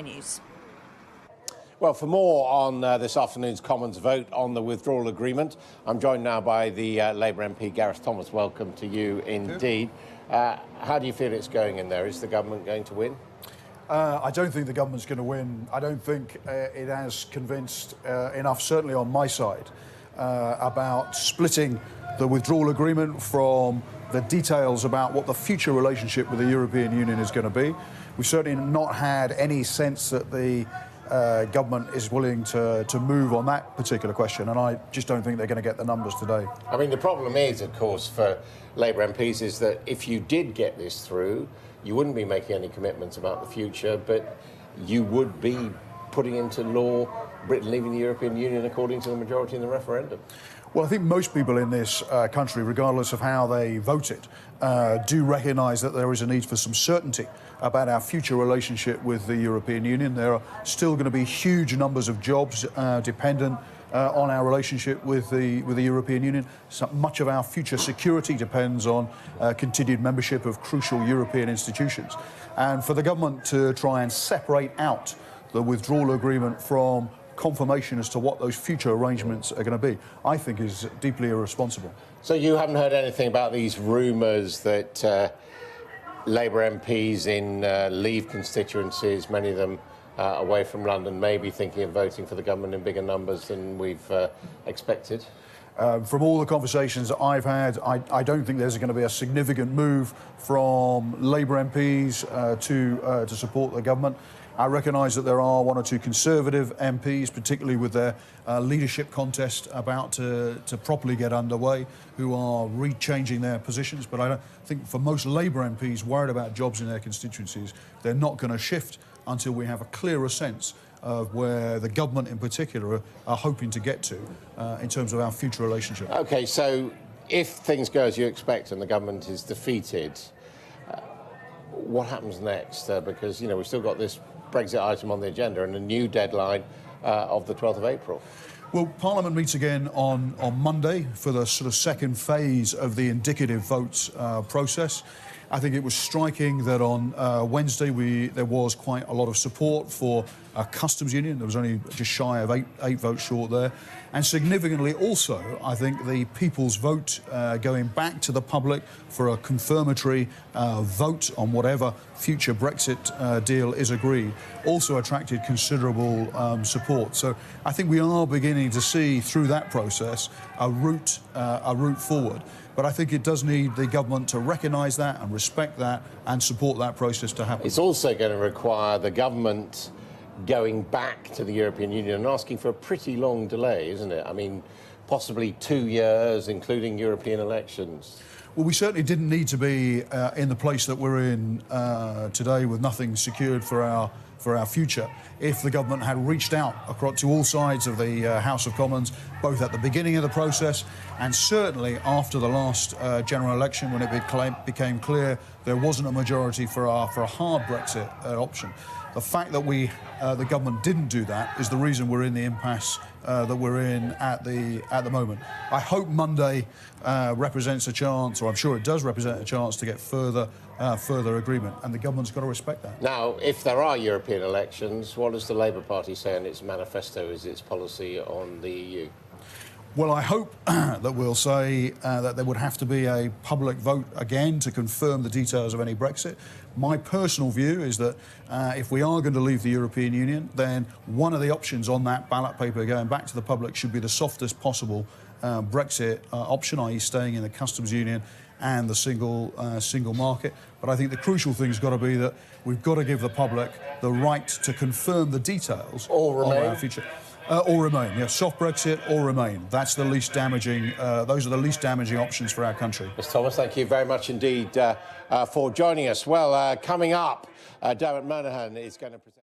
News. Well, for more on this afternoon's Commons vote on the withdrawal agreement, I'm joined now by the Labour MP, Gareth Thomas. Welcome to you indeed. How do you feel it's going in there? Is the government going to win? I don't think the government's going to win. I don't think it has convinced enough, certainly on my side, about splitting the withdrawal agreement from the details about what the future relationship with the European Union is going to be. We've certainly not had any sense that the government is willing to move on that particular question, and I just don't think they're going to get the numbers today. I mean, the problem is, of course, for Labour MPs is that if you did get this through, you wouldn't be making any commitments about the future, but you would be putting into law Britain leaving the European Union according to the majority in the referendum. Well, I think most people in this country, regardless of how they voted, do recognise that there is a need for some certainty about our future relationship with the European Union. There are still going to be huge numbers of jobs dependent on our relationship with the European Union. So much of our future security depends on continued membership of crucial European institutions. And for the government to try and separate out the withdrawal agreement from confirmation as to what those future arrangements are going to be, I think is deeply irresponsible. So you haven't heard anything about these rumours that Labour MPs in Leave constituencies, many of them away from London, may be thinking of voting for the government in bigger numbers than we've expected? From all the conversations that I've had, I don't think there's going to be a significant move from Labour MPs to support the government. I recognise that there are one or two Conservative MPs, particularly with their leadership contest about to properly get underway, who are rechanging their positions. But I don't think for most Labour MPs worried about jobs in their constituencies, they're not going to shift until we have a clearer sense of where the government in particular are hoping to get to in terms of our future relationship. OK, so if things go as you expect and the government is defeated, what happens next? Because, you know, we've still got this Brexit item on the agenda and a new deadline of the 12th of April. Well, Parliament meets again on Monday for the sort of second phase of the indicative votes process. I think it was striking that on Wednesday there was quite a lot of support for a customs union. There was only just shy of eight votes short there. And significantly also, I think the people's vote going back to the public for a confirmatory vote on whatever future Brexit deal is agreed also attracted considerable support. So I think we are beginning to see through that process a route forward. But I think it does need the government to recognise that and respect that and support that process to happen. It's also going to require the government going back to the European Union and asking for a pretty long delay, isn't it? I mean, possibly 2 years, including European elections. Well, we certainly didn't need to be in the place that we're in today with nothing secured for our future if the government had reached out across to all sides of the House of Commons, both at the beginning of the process and certainly after the last general election, when it became clear there wasn't a majority for a hard Brexit option. The fact that the government didn't do that is the reason we're in the impasse that we're in at the moment. I hope Monday represents a chance, or I'm sure it does represent a chance, to get further agreement, and the government's got to respect that. Now, if there are European elections, what does the Labour Party say in its manifesto as its policy on the EU? Well, I hope that we'll say that there would have to be a public vote again to confirm the details of any Brexit. My personal view is that if we are going to leave the European Union, then one of the options on that ballot paper going back to the public should be the softest possible Brexit option, i.e. staying in the customs union and the single market. But I think the crucial thing's got to be that we've got to give the public the right to confirm the details of our future. Or remain, yes, soft Brexit or remain. That's the least damaging, those are the least damaging options for our country. Mr. Thomas, thank you very much indeed for joining us. Well, coming up, Dermot Monaghan is going to present...